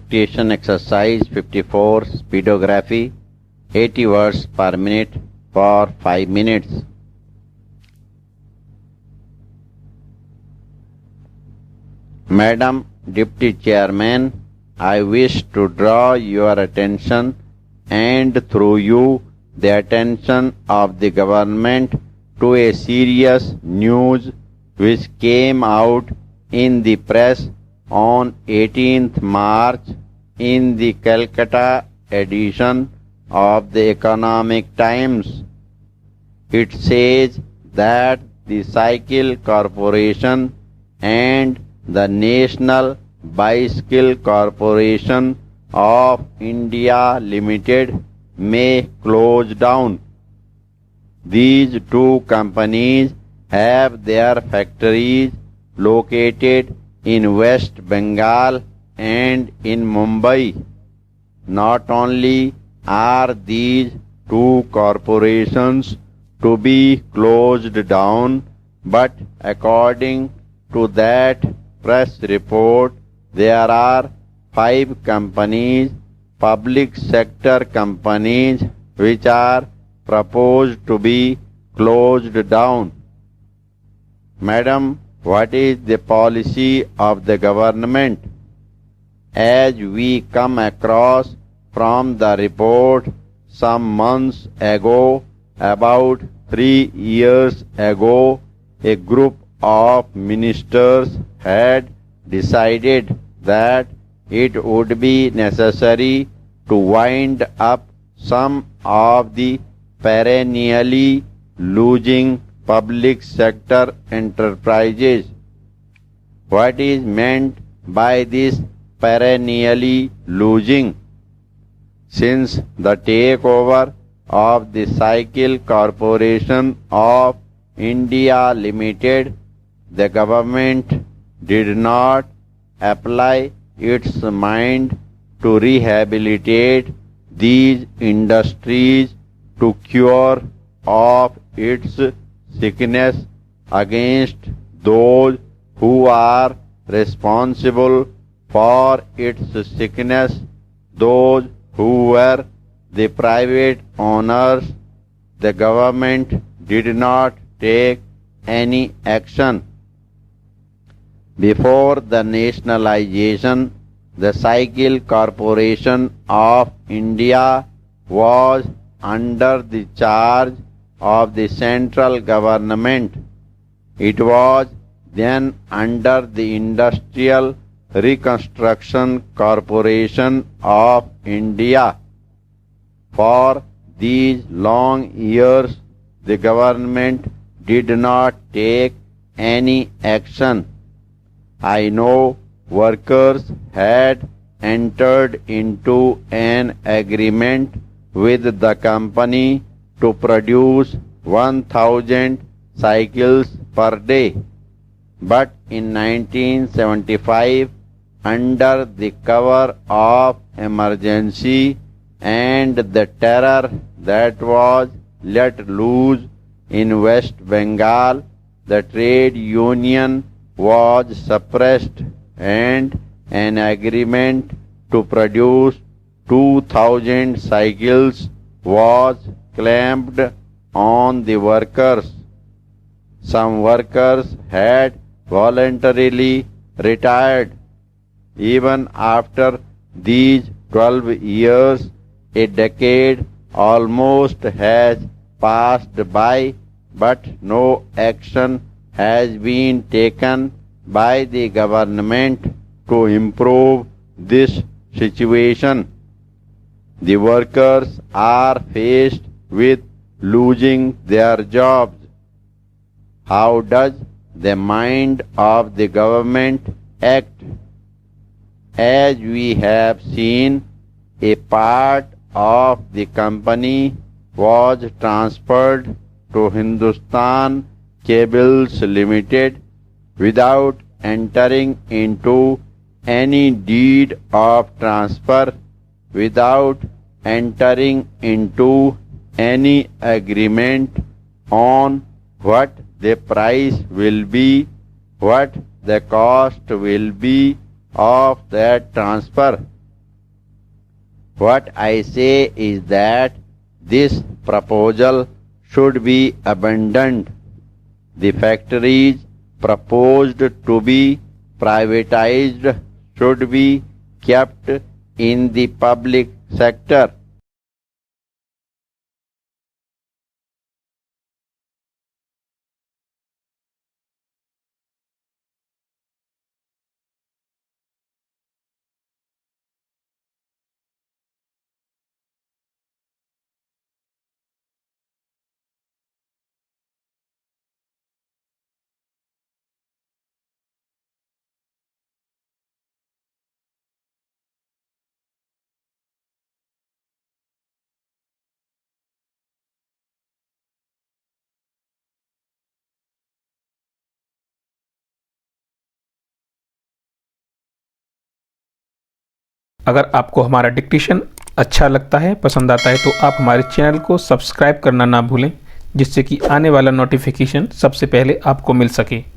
Dictation exercise 54 speedography 80 words per minute for 5 minutes. Madam Deputy Chairman, I wish to draw your attention and through you the attention of the government to a serious news which came out in the press on 18th March in the Calcutta edition of the Economic Times. It says that the Cycle Corporation and the National Bicycle Corporation of India Limited may close down. These two companies have their factories located in West Bengal and in Mumbai. Not only are these two corporations to be closed down, but according to that press report, there are 5 companies, public sector companies, which are proposed to be closed down. Madam, what is the policy of the government? As we come across from the report some months ago, about 3 years ago, a group of ministers had decided that it would be necessary to wind up some of the perennially losing public sector enterprises. What is meant by this perennially losing? Since the takeover of the Cycle Corporation of India Limited, the government did not apply its mind to rehabilitate these industries to cure of its sickness against those who are responsible for its sickness, those who were the private owners. The government did not take any action. Before the nationalization, the Cycle Corporation of India was under the charge of the central government. It was then under the Industrial Reconstruction Corporation of India. For these long years, the government did not take any action. I know workers had entered into an agreement with the company to produce 1,000 cycles per day. But in 1975, under the cover of emergency and the terror that was let loose in West Bengal, the trade union was suppressed and an agreement to produce 2,000 cycles was clamped on the workers. Some workers had voluntarily retired. Even after these 12 years, a decade almost has passed by, but no action has been taken by the government to improve this situation. The workers are faced with losing their jobs. How does the mind of the government act? As we have seen, a part of the company was transferred to Hindustan Cables Limited without entering into any deed of transfer, without entering into any agreement on what the price will be, what the cost will be of that transfer. What I say is that this proposal should be abandoned. The factories proposed to be privatized should be kept in the public sector. अगर आपको हमारा dictation अच्छा लगता है, पसंद आता है, तो आप हमारे चैनल को सब्सक्राइब करना ना भूलें, जिससे कि आने वाला नोटिफिकेशन सबसे पहले आपको मिल सके।